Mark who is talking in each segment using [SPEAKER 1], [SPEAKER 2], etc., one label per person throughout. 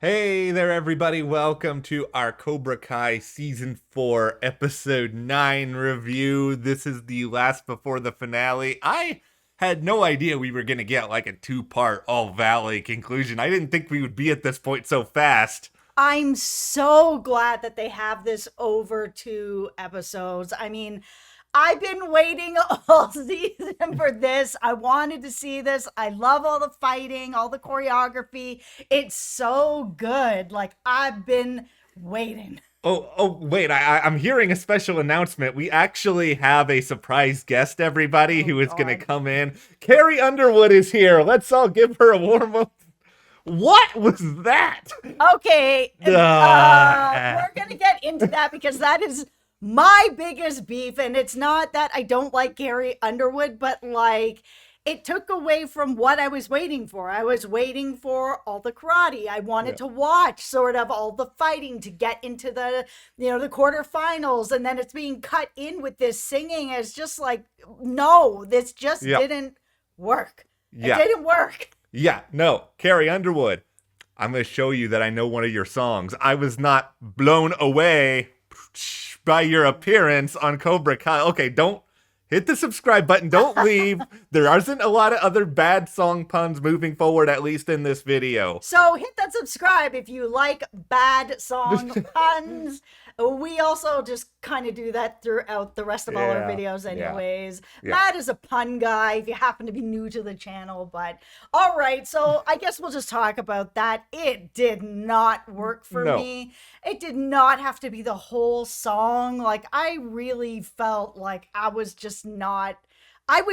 [SPEAKER 1] Hey there, everybody. Welcome to our Cobra Kai Season 4, Episode 9 review. This is the last before the finale. I had no idea we were going to get like a two-part all-valley conclusion. I didn't think we would be at this point so fast.
[SPEAKER 2] I'm so glad that they have this over 2 episodes. I've been waiting all season for this. I wanted to see this. I love all the fighting, all the choreography. It's so good. Like, I've been waiting.
[SPEAKER 1] Wait, I'm hearing a special announcement. We actually have a surprise guest, everybody,
[SPEAKER 2] Oh,
[SPEAKER 1] who is going to
[SPEAKER 2] God.
[SPEAKER 1] come in. Carrie Underwood is here. Let's all give her a warm up. What was that?
[SPEAKER 2] Okay.
[SPEAKER 1] Ah.
[SPEAKER 2] We're going to get into that because that is my biggest beef. And it's not that I don't like Gary Underwood, but like, it took away from what I was waiting for. I was waiting for all the karate. I wanted to watch sort of all the fighting to get into the quarterfinals. And then it's being cut in with this singing. It's just like, no, this just
[SPEAKER 1] Yeah.
[SPEAKER 2] didn't work. It
[SPEAKER 1] Yeah.
[SPEAKER 2] didn't work.
[SPEAKER 1] Yeah, no, Carrie Underwood. I'm going to show you that I know one of your songs. I was not blown away by your appearance on Cobra Kai. Okay, don't hit the subscribe button. Don't leave. There isn't a lot of other bad song puns moving forward, at least in this video.
[SPEAKER 2] So hit that subscribe if you like bad song puns. We also just kind of do that throughout the rest of all our
[SPEAKER 1] Yeah,
[SPEAKER 2] videos anyways.
[SPEAKER 1] yeah.
[SPEAKER 2] Matt is a pun guy if you happen to be new to the channel, but all right, so I guess we'll just talk about that. It did not work for
[SPEAKER 1] No.
[SPEAKER 2] me. It did not have to be the whole song. Like, I really felt like I was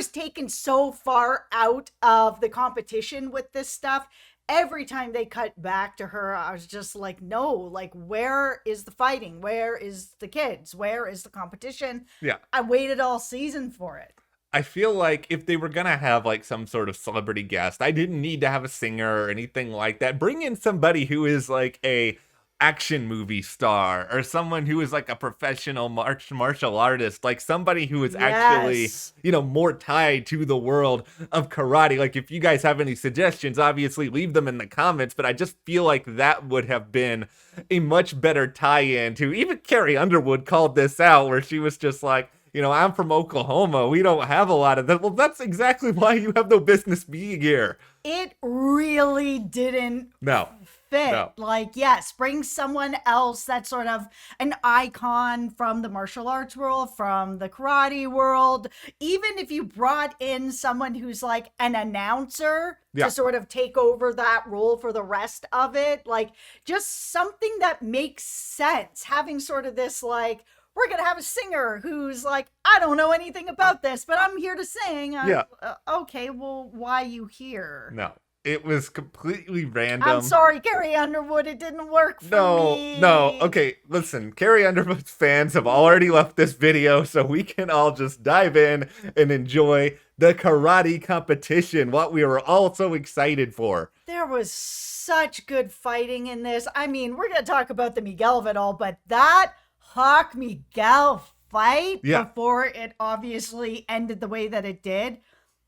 [SPEAKER 2] taken so far out of the competition with this stuff. Every time they cut back to her, I was just like, no, like, where is the fighting? Where is the kids? Where is the competition?
[SPEAKER 1] Yeah.
[SPEAKER 2] I waited all season for it.
[SPEAKER 1] I feel like if they were going to have like some sort of celebrity guest, I didn't need to have a singer or anything like that. Bring in somebody who is like a action movie star or someone who is like a professional martial artist, like somebody who is actually,
[SPEAKER 2] Yes.
[SPEAKER 1] more tied to the world of karate. Like, if you guys have any suggestions, obviously leave them in the comments, but I just feel like that would have been a much better tie-in to, even Carrie Underwood called this out where she was just like, I'm from Oklahoma. We don't have a lot of that. Well, that's exactly why you have no business being here.
[SPEAKER 2] It really didn't
[SPEAKER 1] No.
[SPEAKER 2] fit.
[SPEAKER 1] No.
[SPEAKER 2] Like, yes, bring someone else that's sort of an icon from the martial arts world, from the karate world. Even if you brought in someone who's like an announcer
[SPEAKER 1] Yeah.
[SPEAKER 2] to sort of take over that role for the rest of it, like, just something that makes sense. Having sort of this, like, we're going to have a singer who's like, I don't know anything about this, but I'm here to sing.
[SPEAKER 1] Yeah.
[SPEAKER 2] Okay, well, why you here?
[SPEAKER 1] No. It was completely random.
[SPEAKER 2] I'm sorry, Carrie Underwood. It didn't work for me.
[SPEAKER 1] No. Okay, listen. Carrie Underwood's fans have already left this video, so we can all just dive in and enjoy the karate competition, what we were all so excited for.
[SPEAKER 2] There was such good fighting in this. I mean, we're going to talk about the Miguel of it all, but that Hawk Miguel fight before it obviously ended the way that it did,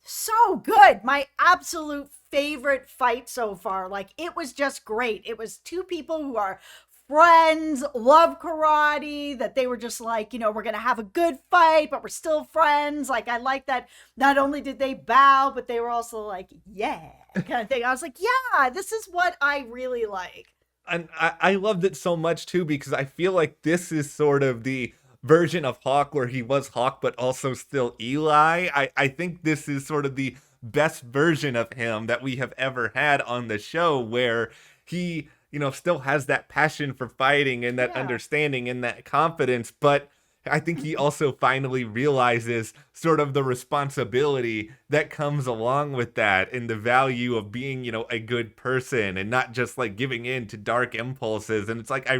[SPEAKER 2] so good. My absolute favorite fight so far. Like, it was just great. It was two people who are friends, love karate, that they were just like, we're gonna have a good fight, but we're still friends. Like, I like that not only did they bow, but they were also like, yeah, kind of thing. I was like, yeah, this is what I really like.
[SPEAKER 1] And I loved it so much too, because I feel like this is sort of the version of Hawk where he was Hawk but also still Eli. I think this is sort of the best version of him that we have ever had on the show, where he still has that passion for fighting and that understanding and that confidence, but I think he also finally realizes sort of the responsibility that comes along with that and the value of being, a good person and not just like giving in to dark impulses. And it's like, I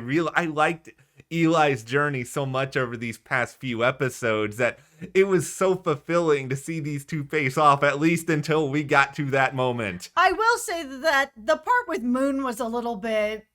[SPEAKER 1] liked Eli's journey so much over these past few episodes that it was so fulfilling to see these two face off, at least until we got to that moment.
[SPEAKER 2] I will say that the part with Moon was a little bit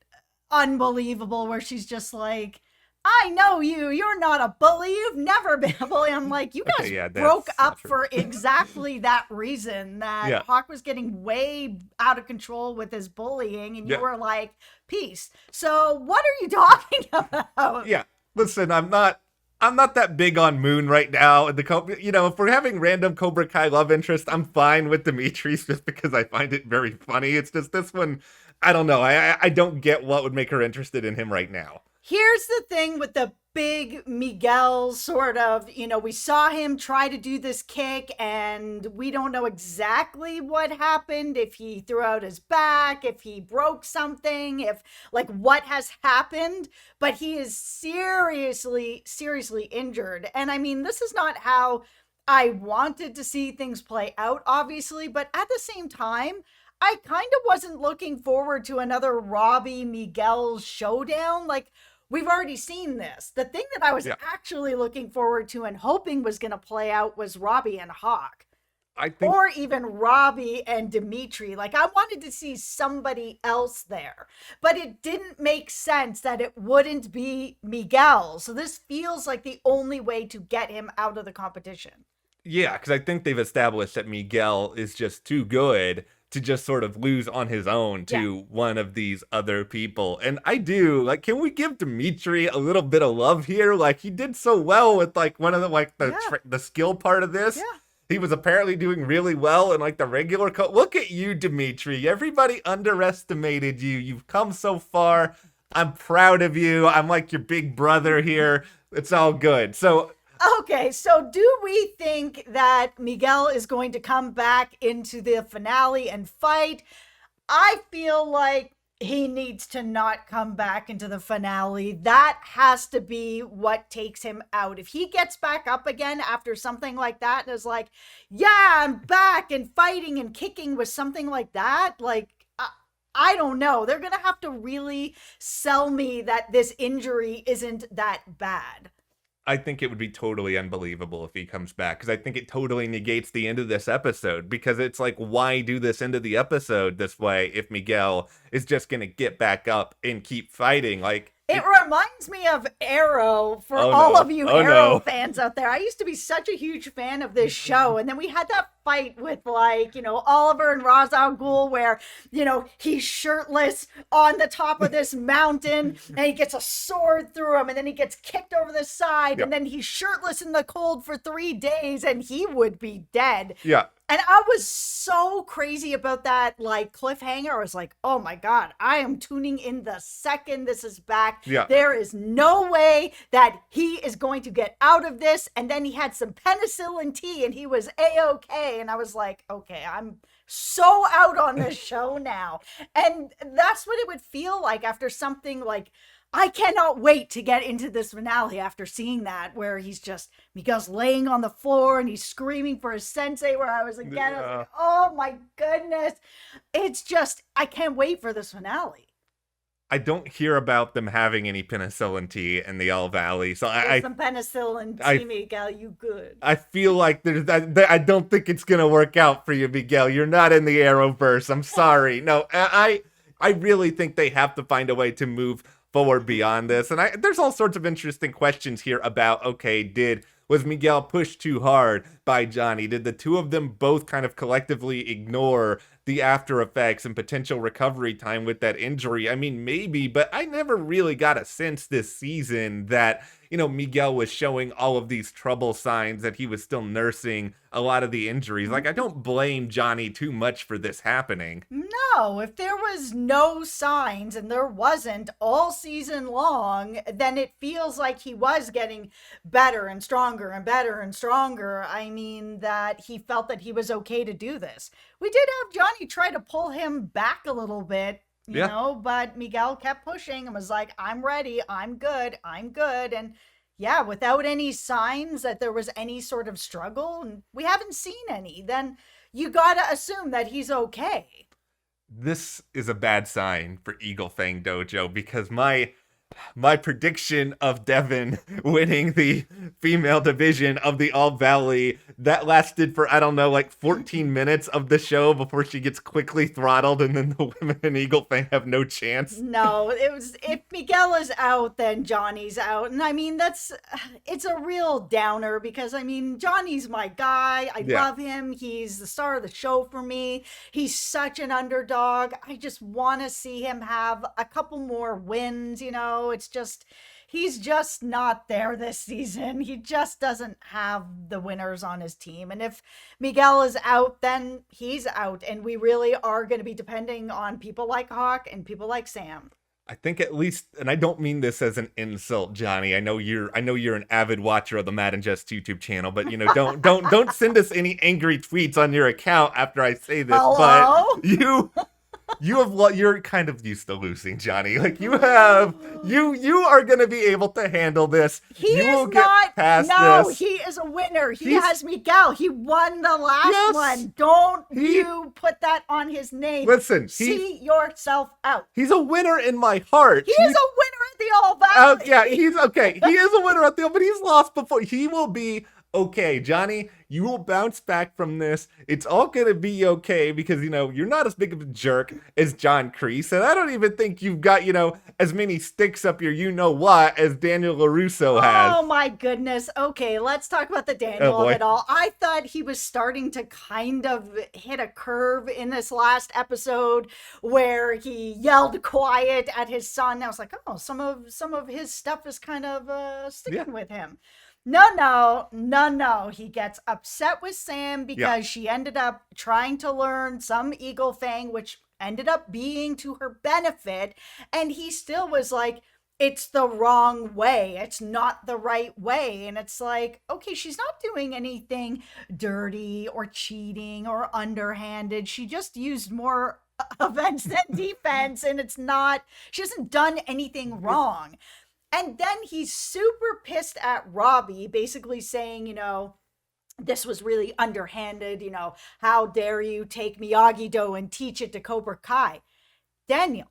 [SPEAKER 2] unbelievable, where she's just like, I know you. You're not a bully. You've never been a bully. I'm like, you guys broke up for exactly that reason, that Hawk was getting way out of control with his bullying, and you were like, peace. So what are you talking about?
[SPEAKER 1] Yeah. Listen, I'm not that big on Moon right now. If we're having random Cobra Kai love interest, I'm fine with Dimitri's just because I find it very funny. It's just this one, I don't know. I don't get what would make her interested in him right now.
[SPEAKER 2] Here's the thing with the big Miguel sort of, we saw him try to do this kick and we don't know exactly what happened, if he threw out his back, if he broke something, what has happened, but he is seriously injured. And I mean, this is not how I wanted to see things play out, obviously, but at the same time, I kind of wasn't looking forward to another Robbie Miguel showdown. We've already seen this. The thing that I was actually looking forward to and hoping was going to play out was Robbie and Hawk. Or even Robbie and Dimitri. I wanted to see somebody else there. But it didn't make sense that it wouldn't be Miguel. So this feels like the only way to get him out of the competition.
[SPEAKER 1] Yeah, because I think they've established that Miguel is just too good to just sort of lose on his own to one of these other people. And I do, can we give Dimitri a little bit of love here? He did so well with, one of the, the skill part of this. Yeah. He was apparently doing really well in, the regular Look at you, Dimitri. Everybody underestimated you. You've come so far. I'm proud of you. I'm like your big brother here. It's all good. So...
[SPEAKER 2] Okay, so do we think that Miguel is going to come back into the finale and fight? I feel like he needs to not come back into the finale. That has to be what takes him out. If he gets back up again after something like that and is like, yeah, I'm back and fighting and kicking with something like that, I don't know. They're going to have to really sell me that this injury isn't that bad.
[SPEAKER 1] I think it would be totally unbelievable if he comes back, because I think it totally negates the end of this episode, because it's why do this end of the episode this way if Miguel is just going to get back up and keep fighting?
[SPEAKER 2] It reminds me of Arrow for all of you Arrow fans out there. I used to be such a huge fan of this show. And then we had that fight with Oliver and Ra's al Ghul where, he's shirtless on the top of this mountain and he gets a sword through him and then he gets kicked over the side and then he's shirtless in the cold for 3 days and he would be dead.
[SPEAKER 1] Yeah.
[SPEAKER 2] And I was so crazy about that, cliffhanger. I was like, oh my God, I am tuning in the second this is back.
[SPEAKER 1] Yeah.
[SPEAKER 2] There is no way that he is going to get out of this. And then he had some penicillin tea and he was A-okay. And I was like, okay, I'm so out on this show now. And that's what it would feel like after something I cannot wait to get into this finale after seeing that, where Miguel's laying on the floor and he's screaming for his sensei, where I was like, oh my goodness. It's just, I can't wait for this finale.
[SPEAKER 1] I don't hear about them having any penicillin tea in the L Valley. So
[SPEAKER 2] some penicillin tea, Miguel, you good.
[SPEAKER 1] I feel like I don't think it's going to work out for you, Miguel. You're not in the Arrowverse. I'm sorry. No, I really think they have to find a way to move forward beyond this. And there's all sorts of interesting questions here about, was Miguel pushed too hard by Johnny? Did the two of them both kind of collectively ignore the after effects and potential recovery time with that injury? I mean, maybe, but I never really got a sense this season that, Miguel was showing all of these trouble signs, that he was still nursing a lot of the injuries. I don't blame Johnny too much for this happening.
[SPEAKER 2] No, if there was no signs, and there wasn't all season long, then it feels like he was getting better and stronger and better and stronger. I mean, that he felt that he was okay to do this. We did have Johnny try to pull him back a little bit, you know, but Miguel kept pushing and was like, I'm ready, I'm good. And yeah, without any signs that there was any sort of struggle, and we haven't seen any, then you gotta assume that he's okay.
[SPEAKER 1] This is a bad sign for Eagle Fang Dojo, because my my prediction of Devin winning the female division of the All Valley, that lasted for, I don't know, like 14 minutes of the show before she gets quickly throttled, and then the women in Eagle Fang have no chance.
[SPEAKER 2] No, it was, if Miguel is out, then Johnny's out. And I mean, it's a real downer because I mean, Johnny's my guy. I love him. He's the star of the show for me. He's such an underdog. I just want to see him have a couple more wins, you know. It's just, he's just not there this season. He just doesn't have the winners on his team. And if Miguel is out, then he's out. And we really are going to be depending on people like Hawk and people like Sam.
[SPEAKER 1] I think at least, and I don't mean this as an insult, Johnny. I know you're an avid watcher of the Matt and Jess YouTube channel, but you know, don't send us any angry tweets on your account after I say this.
[SPEAKER 2] Hello?
[SPEAKER 1] But you're kind of used to losing, Johnny. Like you are going to be able to handle this.
[SPEAKER 2] He is a winner. He has Miguel. He won the last one. Don't you put that on his name.
[SPEAKER 1] Listen,
[SPEAKER 2] see yourself out.
[SPEAKER 1] He's a winner in my heart.
[SPEAKER 2] He is a winner at the All Valley.
[SPEAKER 1] Yeah, he's okay. He is a winner at the All, but he's lost before. He will be okay, Johnny, you will bounce back from this. It's all going to be okay because, you know, you're not as big of a jerk as John Kreese. And I don't even think you've got, you know, as many sticks up your you-know-what as Daniel LaRusso has.
[SPEAKER 2] Oh, my goodness. Okay, let's talk about the Daniel of it all. I thought he was starting to kind of hit a curve in this last episode where he yelled quiet at his son. I was like, oh, some of his stuff is kind of sticking with him. No. He gets upset with Sam because she ended up trying to learn some Eagle Fang, which ended up being to her benefit. And he still was like, it's the wrong way. It's not the right way. And it's like, okay, she's not doing anything dirty or cheating or underhanded. She just used more offense than defense. And she hasn't done anything wrong. And then he's super pissed at Robbie, basically saying, you know, this was really underhanded. You know, how dare you take Miyagi-Do and teach it to Cobra Kai? Daniel,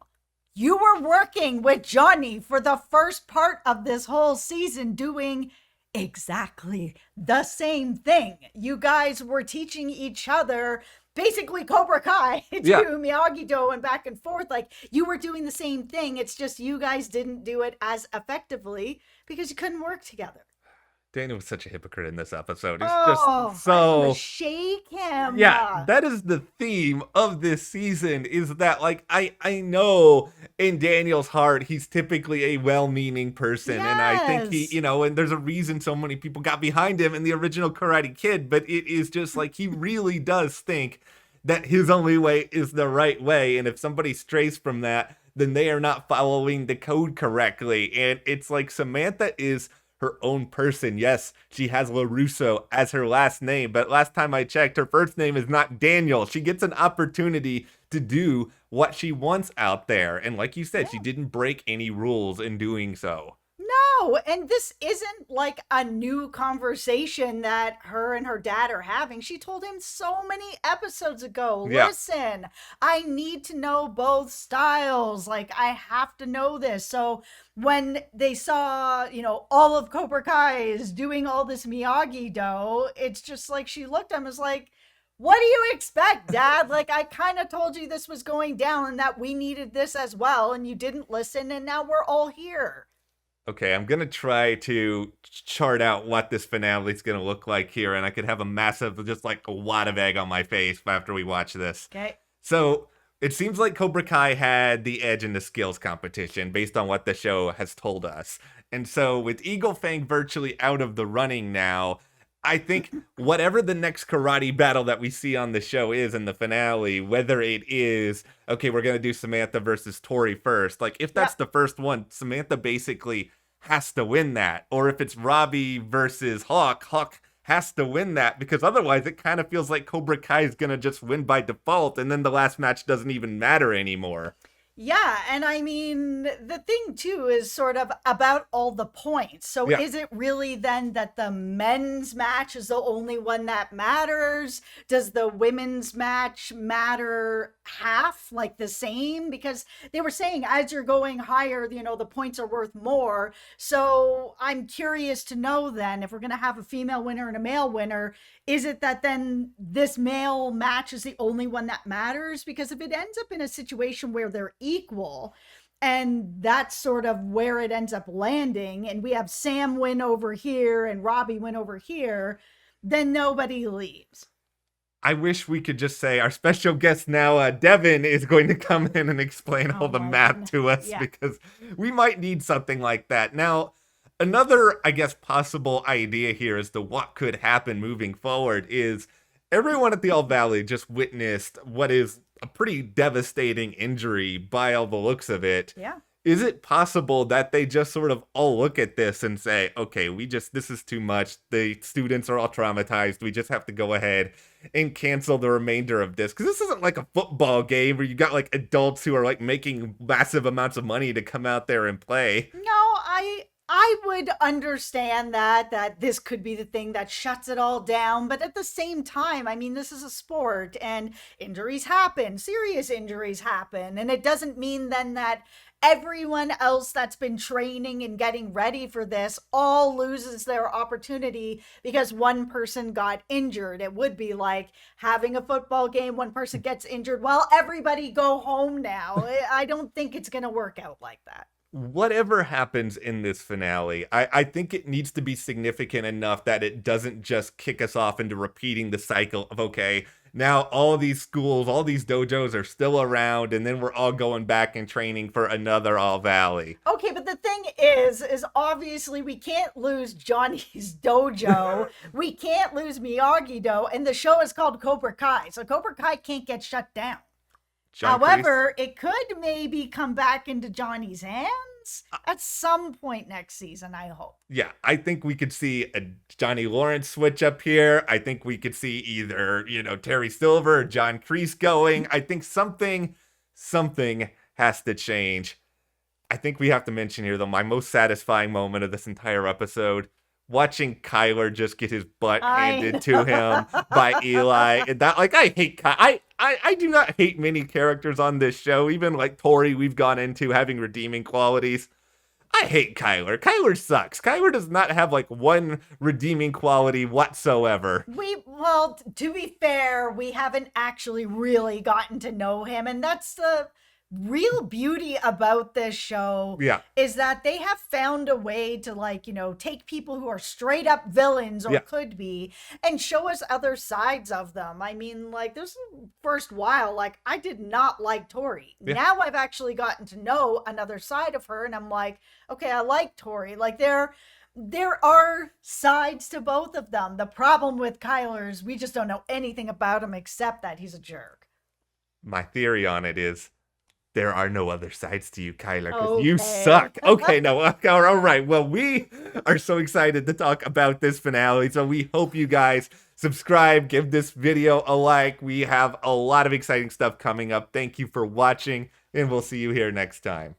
[SPEAKER 2] you were working with Johnny for the first part of this whole season doing exactly the same thing. You guys were teaching each other basically Cobra Kai to Miyagi-Do and back and forth. Like, you were doing the same thing. It's just you guys didn't do it as effectively because you couldn't work together.
[SPEAKER 1] Daniel was such a hypocrite in this episode.
[SPEAKER 2] It's just so... shake him.
[SPEAKER 1] Yeah, that is the theme of this season, is that, like, I know in Daniel's heart, he's typically a well-meaning person. Yes. And I think he, you know, and there's a reason so many people got behind him in the original Karate Kid, but it is just like, he really does think that his only way is the right way. And if somebody strays from that, then they are not following the code correctly. And it's like, Samantha is her own person. Yes, she has LaRusso as her last name, but last time I checked, her first name is not Daniel. She gets an opportunity to do what she wants out there. And like you said, she didn't break any rules in doing so.
[SPEAKER 2] No, and this isn't like a new conversation that her and her dad are having. She told him so many episodes ago, listen, I need to know both styles. Like, I have to know this. So when they saw, you know, all of Cobra Kai is doing all this Miyagi-Do, it's just like she looked at him and was like, what do you expect, Dad? Like, I kind of told you this was going down and that we needed this as well, and you didn't listen, and now we're all here.
[SPEAKER 1] Okay, I'm going to try to chart out what this finale is going to look like here, and I could have a massive, just like a wad of egg on my face after we watch this.
[SPEAKER 2] Okay.
[SPEAKER 1] So it seems like Cobra Kai had the edge in the skills competition based on what the show has told us. And so with Eagle Fang virtually out of the running now, I think whatever the next karate battle that we see on the show is in the finale, whether it is, okay, we're going to do Samantha versus Tori first. Like, if that's the first one, Samantha basically has to win that. Or if it's Robbie versus Hawk, Hawk has to win that, because otherwise it kind of feels like Cobra Kai is going to just win by default, and then the last match doesn't even matter anymore.
[SPEAKER 2] Yeah, and I mean, the thing, too, is sort of about all the points. So is it really then that the men's match is the only one that matters? Does the women's match matter half, like the same? Because they were saying as you're going higher, the points are worth more. So I'm curious to know then, if we're going to have a female winner and a male winner, is it that then this male match is the only one that matters? Because if it ends up in a situation where they're equal, and that's sort of where it ends up landing, and we have Sam win over here and Robbie win over here, then nobody leaves.
[SPEAKER 1] I wish we could just say our special guest now, Devin, is going to come in and explain all the math to us, because we might need something like that. Now, another, I guess, possible idea here as to what could happen moving forward is everyone at the All Valley just witnessed what is a pretty devastating injury by all the looks of it.
[SPEAKER 2] Yeah.
[SPEAKER 1] Is it possible that they just sort of all look at this and say, okay, this is too much. The students are all traumatized. We just have to go ahead and cancel the remainder of this? Because this isn't like a football game where you got like adults who are like making massive amounts of money to come out there and play.
[SPEAKER 2] No, I would understand that this could be the thing that shuts it all down. But at the same time, I mean, this is a sport and injuries happen, serious injuries happen. And it doesn't mean then that everyone else that's been training and getting ready for this all loses their opportunity because one person got injured. It would be like having a football game, one person gets injured, well, everybody go home now. I don't think it's going to work out like that.
[SPEAKER 1] Whatever happens in this finale, I think it needs to be significant enough that it doesn't just kick us off into repeating the cycle of, okay, now all these schools, all these dojos are still around, and then we're all going back and training for another All Valley.
[SPEAKER 2] Okay, but the thing is obviously we can't lose Johnny's dojo. We can't lose Miyagi-Do, and the show is called Cobra Kai, so Cobra Kai can't get shut down. However, it could maybe come back into Johnny's hands at some point next season, I hope.
[SPEAKER 1] Yeah, I think we could see a Johnny Lawrence switch up here. I think we could see either, Terry Silver or John Kreese going. I think something has to change. I think we have to mention here, though, my most satisfying moment of this entire episode, watching Kyler just get his butt handed to him by Eli. And that, like, I hate I do not hate many characters on this show. Even like Tori, we've gone into having redeeming qualities. I hate Kyler. Kyler sucks. Kyler does not have like one redeeming quality whatsoever.
[SPEAKER 2] Well, to be fair, we haven't actually really gotten to know him, and that's the real beauty about this show. Is that they have found a way to take people who are straight up villains or could be and show us other sides of them. I mean, like, this first while, like, I did not like Tori. Now I've actually gotten to know another side of her, and I'm like, okay, I like Tori. Like, there are sides to both of them. The problem with Kyler is we just don't know anything about him except that he's a jerk.
[SPEAKER 1] My theory on it is there are no other sides to you, Kyler, because you suck. Okay, no, all right. Well, we are so excited to talk about this finale, so we hope you guys subscribe, give this video a like. We have a lot of exciting stuff coming up. Thank you for watching, and we'll see you here next time.